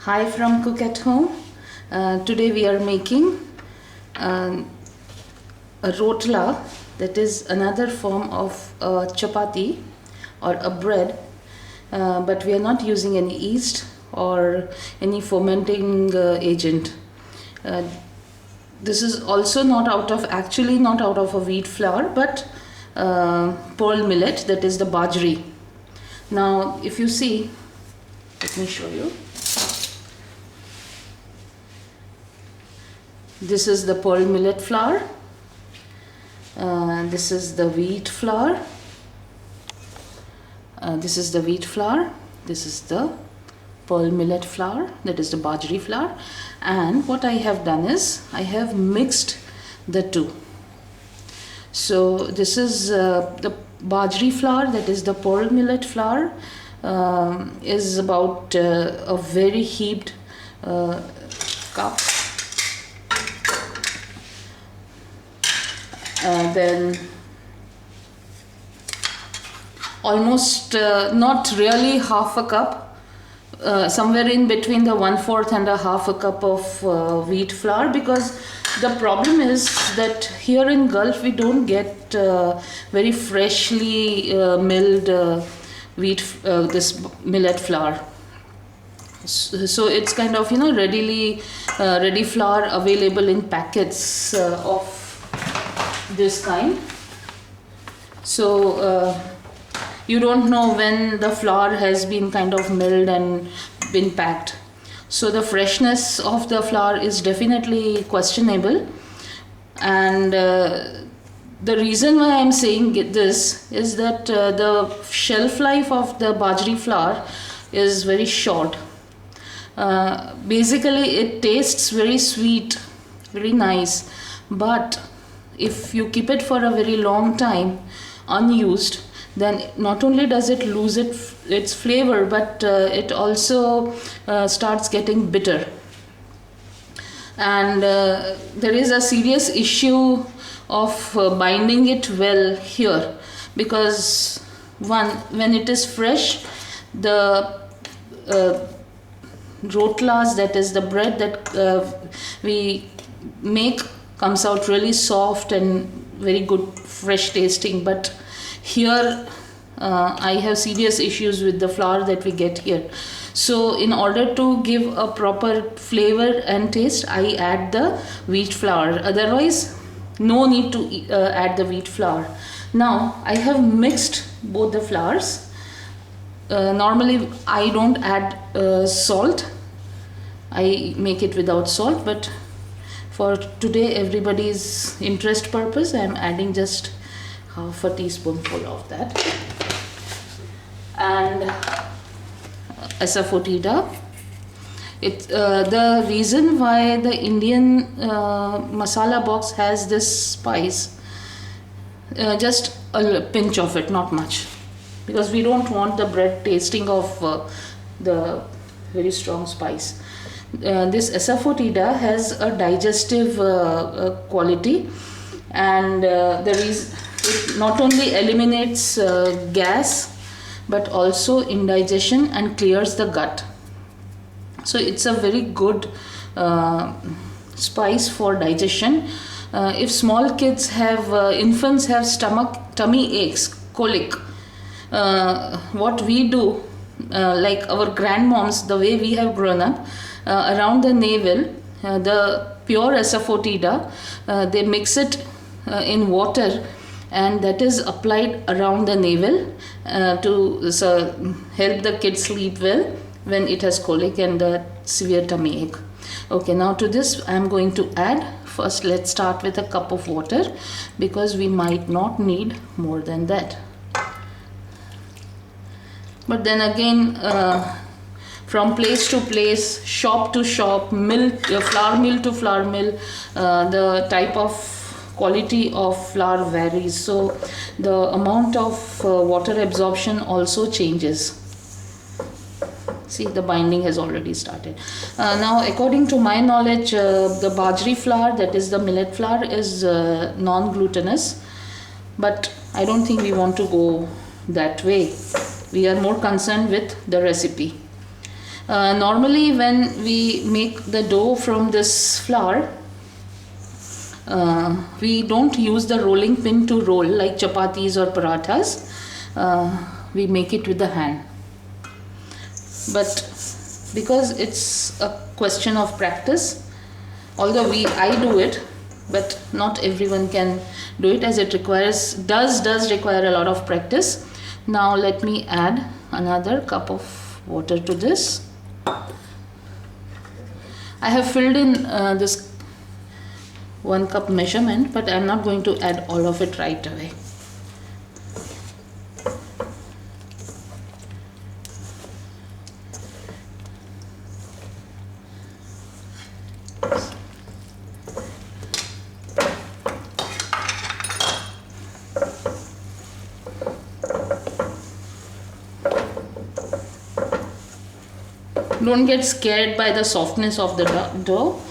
Hi from Cook at Home. Today we are making a rotla, that is another form of chapati or a bread, but we are not using any yeast or any fermenting agent. This is also not out of a wheat flour, but pearl millet, that is the Bajri. Now if you see, let me show you. This is the pearl millet flour, this is the wheat flour, this is the wheat flour, this is the pearl millet flour, that is the Bajri flour, and what I have done is I have mixed the two. So this is the Bajri flour, that is the pearl millet flour, is about a very heaped cup. Then almost not really half a cup, somewhere in between the 1/4 and a half a cup of wheat flour, because the problem is that here in Gulf we don't get very freshly milled this millet flour. So it's kind of ready flour available in packets of this kind. So you don't know when the flour has been kind of milled and been packed. So the freshness of the flour is definitely questionable, and the reason why I'm saying this is that the shelf life of the Bajri flour is very short. Basically it tastes very sweet, very nice, but if you keep it for a very long time unused, then not only does it lose its flavor, but it also starts getting bitter. And there is a serious issue of binding it well here, because when it is fresh, the rotlas, that is the bread that we make, comes out really soft and very good, fresh tasting. But here I have serious issues with the flour that we get here. So in order to give a proper flavor and taste, I add the wheat flour. Otherwise, no need to add the wheat flour. Now I have mixed both the flours. Normally I don't add salt. I make it without salt, but for today, everybody's interest purpose, I am adding just half a teaspoonful of that. And asafoetida. The reason why the Indian masala box has this spice, just a pinch of it, not much, because we don't want the bread tasting of the very strong spice. This asafoetida has a digestive quality, and it not only eliminates gas, but also indigestion and clears the gut. So it's a very good spice for digestion. If small kids infants have tummy aches, colic, what we do, like our grandmoms, the way we have grown up, around the navel, the pure asafoetida, they mix it in water, and that is applied around the navel to help the kid sleep well when it has colic and the severe tummy ache. Okay, now to this I am going to add, first let's start with a cup of water, because we might not need more than that. But then again, from place to place, shop to shop, flour mill to flour mill, the type of quality of flour varies. So the amount of water absorption also changes. See, the binding has already started. Now, according to my knowledge, the Bajri flour, that is the millet flour, is non-glutinous. But I don't think we want to go that way. We are more concerned with the recipe. Normally when we make the dough from this flour, we don't use the rolling pin to roll like chapatis or parathas. We make it with the hand. But because it's a question of practice, although I do it, but not everyone can do it, as it does require a lot of practice. Now let me add another cup of water to this. I have filled in this 1 cup measurement, but I'm not going to add all of it right away. Don't get scared by the softness of the dough.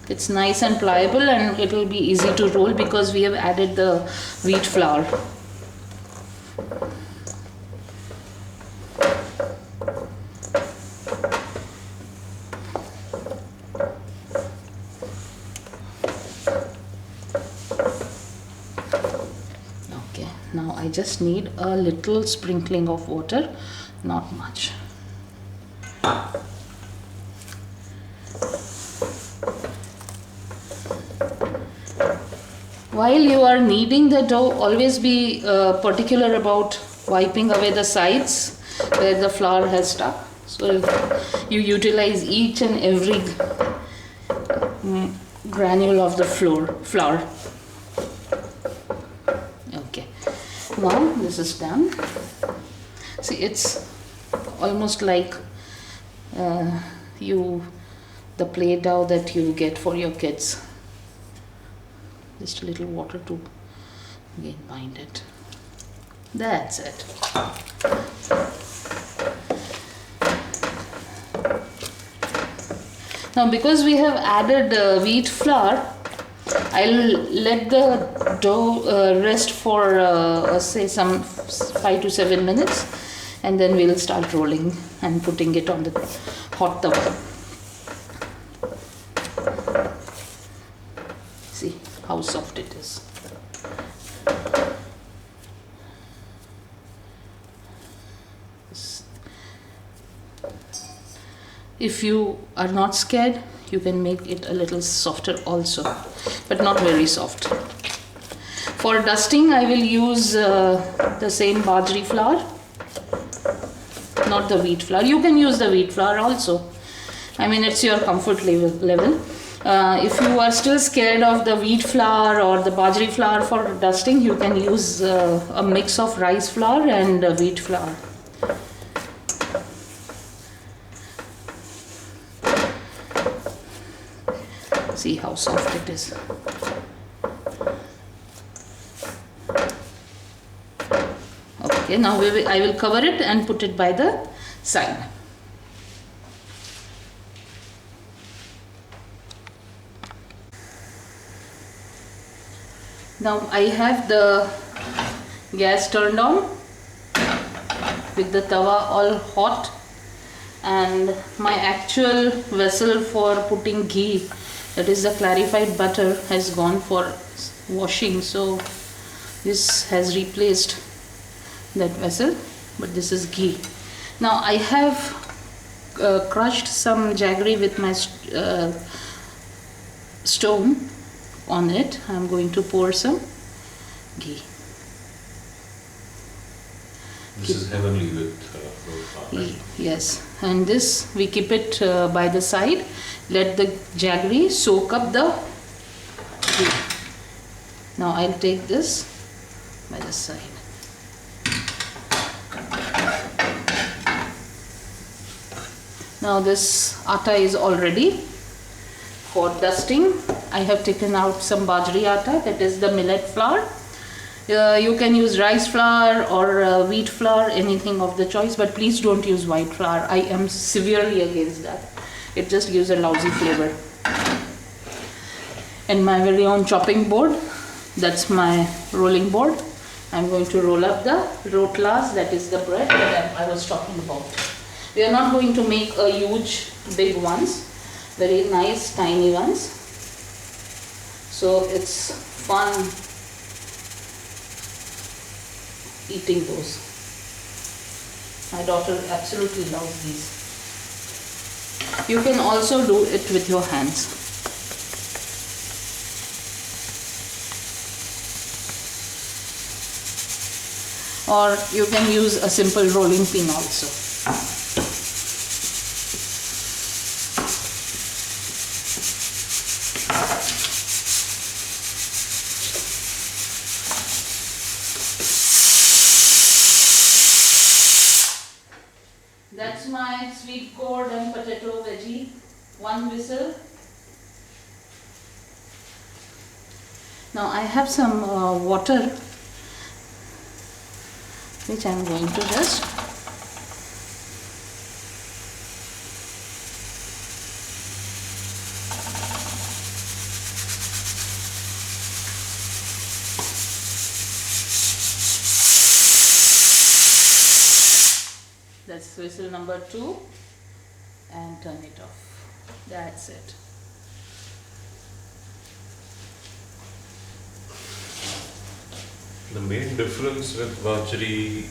It's nice and pliable, and it will be easy to roll because we have added the wheat flour. Okay, now I just need a little sprinkling of water, not much. While you are kneading the dough, always be particular about wiping away the sides where the flour has stuck. So you utilize each and every granule of the flour. Okay, now this is done. See, it's almost like the play dough that you get for your kids. Just a little water to again bind it. That's it. Now because we have added wheat flour, I'll let the dough rest for say some 5 to 7 minutes, and then we'll start rolling and putting it on the hot tawa. See how soft it is. If you are not scared, you can make it a little softer also, but not very soft. For dusting, I will use the same Bajri flour, not the wheat flour. You can use the wheat flour also. I mean, it's your comfort level. If you are still scared of the wheat flour or the Bajri flour for dusting, you can use a mix of rice flour and wheat flour. See how soft it is. Okay, now I will cover it and put it by the side. Now I have the gas turned on with the tawa all hot, and my actual vessel for putting ghee, that is the clarified butter, has gone for washing, so this has replaced that vessel, but this is ghee. Now I have crushed some jaggery with my stone on it. I'm going to pour some ghee. This is heavenly with flour, right? Yes, and this we keep it by the side. Let the jaggery soak up the ghee. Now I'll take this by the side. Now this atta is all ready for dusting. I have taken out some Bajri atta, that is the millet flour. You can use rice flour or wheat flour, anything of the choice, but please don't use white flour. I am severely against that. It just gives a lousy flavor. And my very own chopping board, that's my rolling board. I'm going to roll up the rotlas, that is the bread that I was talking about. We are not going to make a huge big ones, very nice tiny ones. So it's fun eating those. My daughter absolutely loves these. You can also do it with your hands. Or you can use a simple rolling pin also. That's my sweet gourd and potato veggie. One whistle. Now I have some water, which I am going to just that's whistle number 2 and turn it off. That's it. The main difference with Bajri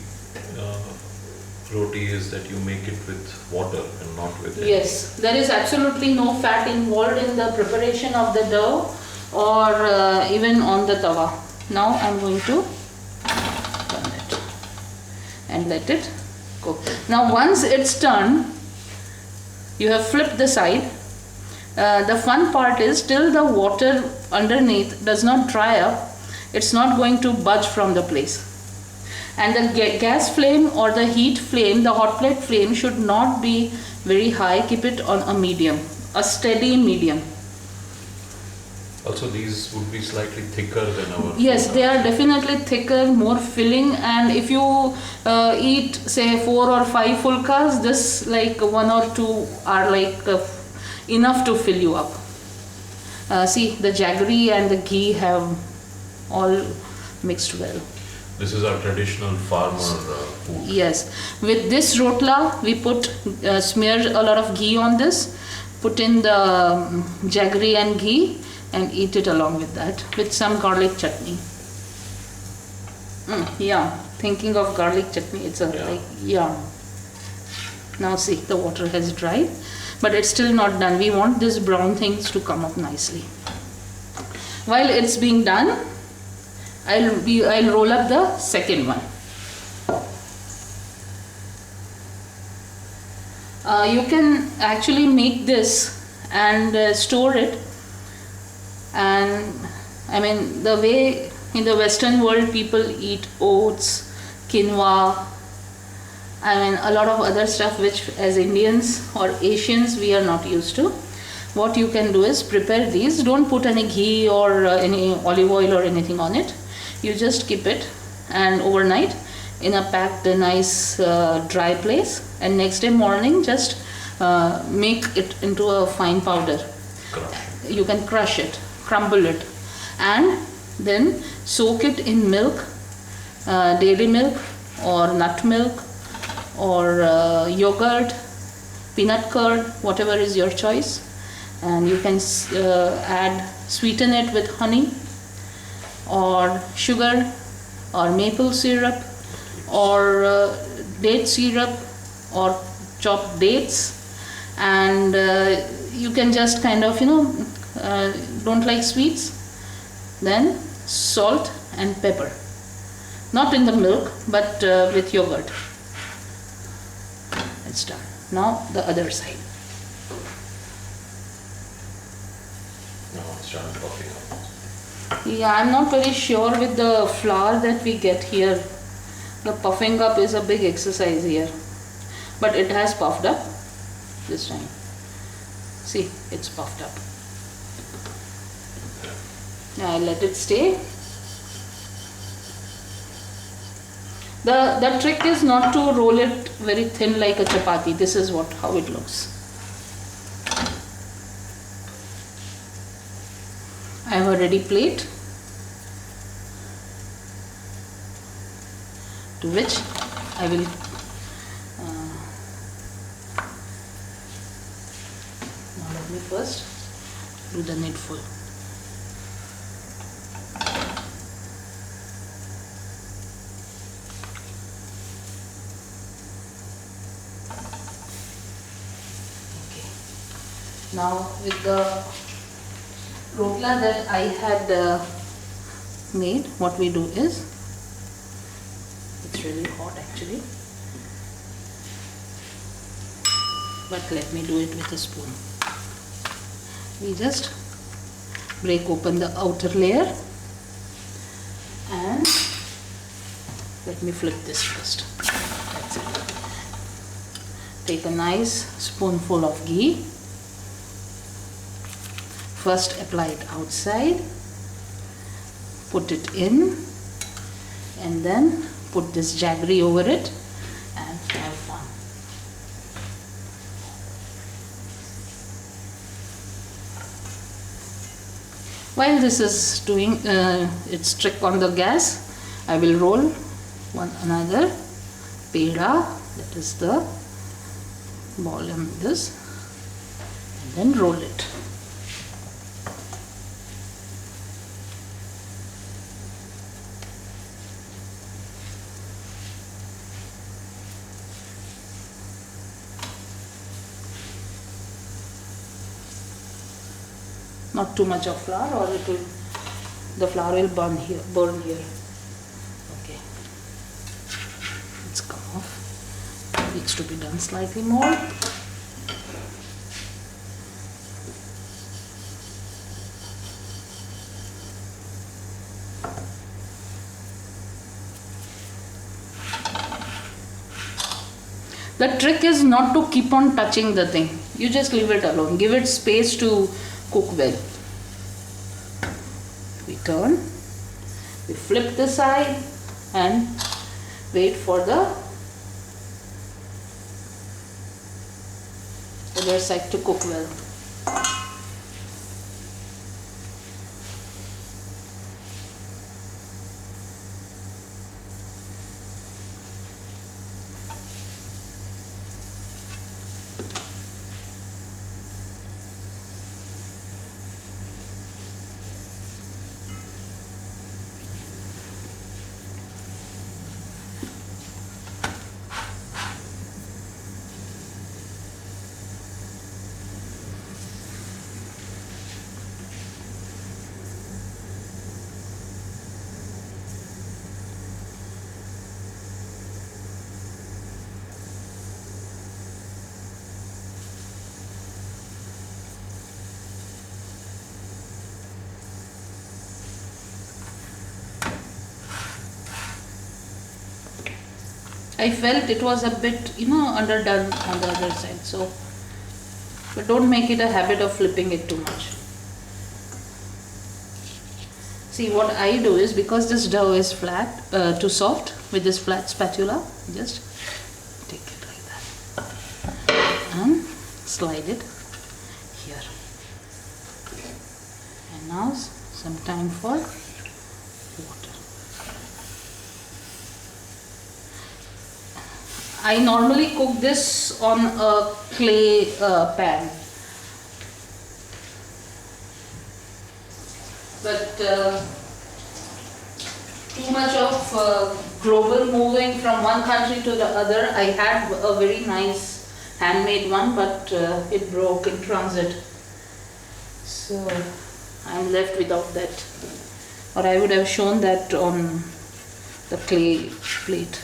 roti is that you make it with water and not with Yes, there is absolutely no fat involved in the preparation of the dough or even on the tawa. Now I am going to turn it and let it cook. Now once it's turned, you have flipped the side. The fun part is till the water underneath does not dry up, it's not going to budge from the place. And the gas flame or the heat flame, the hot plate flame should not be very high. Keep it on a medium, a steady medium. Also, these would be slightly thicker than our. Yes, they are definitely thicker, more filling, and if you eat say 4 or 5 fulkas, this like 1 or 2 are like enough to fill you up. See, the jaggery and the ghee have all mixed well. This is our traditional farmer food. Yes, with this rotla we put smear a lot of ghee on this, put in the jaggery and ghee and eat it along with that with some garlic chutney. Yeah, thinking of garlic chutney, it's like yeah. Now see, the water has dried, but it's still not done. We want these brown things to come up nicely. While it's being done, I'll roll up the second one. You can actually make this and store it. And I mean, the way in the Western world people eat oats, quinoa, I mean a lot of other stuff which as Indians or Asians we are not used to. What you can do is prepare these. Don't put any ghee or any olive oil or anything on it. You just keep it and overnight in a packed nice dry place, and next day morning just make it into a fine powder. You can crush it, crumble it, and then soak it in milk, dairy milk or nut milk or yogurt, peanut curd, whatever is your choice, and you can sweeten it with honey or sugar or maple syrup or date syrup or chopped dates, and you can just kind of don't like sweets, then salt and pepper, not in the milk but with yogurt. It's done. Now the other side. Now it's done puffing up. Yeah, I'm not very sure with the flour that we get here. The puffing up is a big exercise here, but it has puffed up this time. See, it's puffed up. Now I'll let it stay. The trick is not to roll it very thin like a chapati. This is how it looks. I have a ready plate to which I will let me first do the needful. Okay. Now with the rotla that I had made, what we do is, it's really hot actually, but let me do it with a spoon. We just break open the outer layer and let me flip this first. That's it. Take a nice spoonful of ghee. First apply it outside, put it in, and then put this jaggery over it and have fun. While this is doing its trick on the gas, I will roll another peda, that is the ball in this, and then roll it. Not too much of flour, or the flour will burn here. Okay, it's come off. It needs to be done slightly more. The trick is not to keep on touching the thing. You just leave it alone. Give it space to cook well. We turn, we flip the side and wait for the other side to cook well. I felt it was a bit, underdone on the other side. So, but don't make it a habit of flipping it too much. See, what I do is, because this dough is flat, too soft, with this flat spatula, just take it like that and slide it here. And now some time for water. I normally cook this on a clay pan, but too much of global moving from one country to the other. I had a very nice handmade one, but it broke in transit, so I'm left without that, or I would have shown that on the clay plate.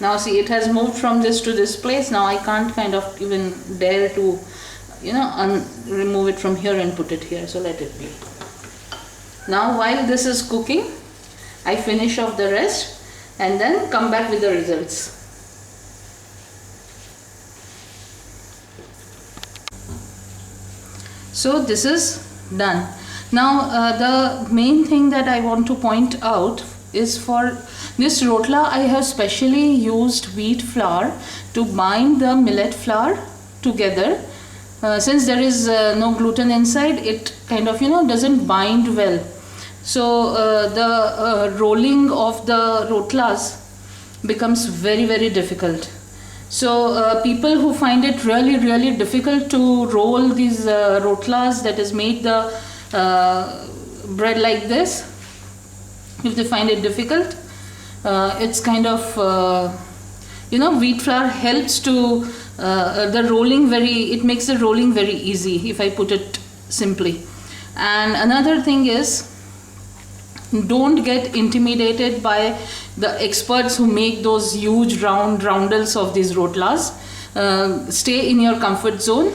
Now see, it has moved from this to this place. Now I can't kind of even dare to, remove it from here and put it here. So let it be. Now while this is cooking, I finish off the rest and then come back with the results. So this is done. Now the main thing that I want to point out is, for this rotla I have specially used wheat flour to bind the millet flour together. Since there is no gluten inside, it kind of doesn't bind well. So the rolling of the rotlas becomes very, very difficult. So people who find it really difficult to roll these rotlas, that is make the bread like this, if they find it difficult, it's kind of wheat flour helps to the rolling it makes the rolling very easy, if I put it simply. And another thing is, don't get intimidated by the experts who make those huge roundels of these rotlas. Stay in your comfort zone,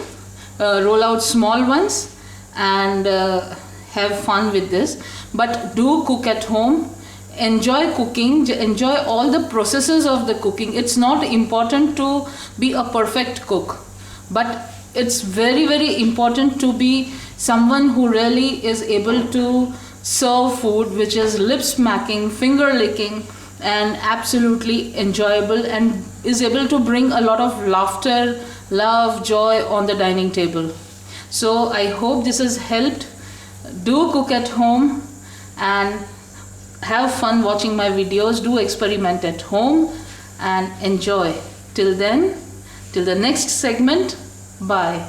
roll out small ones, and have fun with this. But do cook at home. Enjoy cooking, enjoy all the processes of the cooking. It's not important to be a perfect cook, but it's very important to be someone who really is able to serve food which is lip smacking, finger licking, and absolutely enjoyable, and is able to bring a lot of laughter, love, joy on the dining table. So I hope this has helped. Do cook at home and have fun watching my videos. Do experiment at home and enjoy. Till then, till the next segment, bye.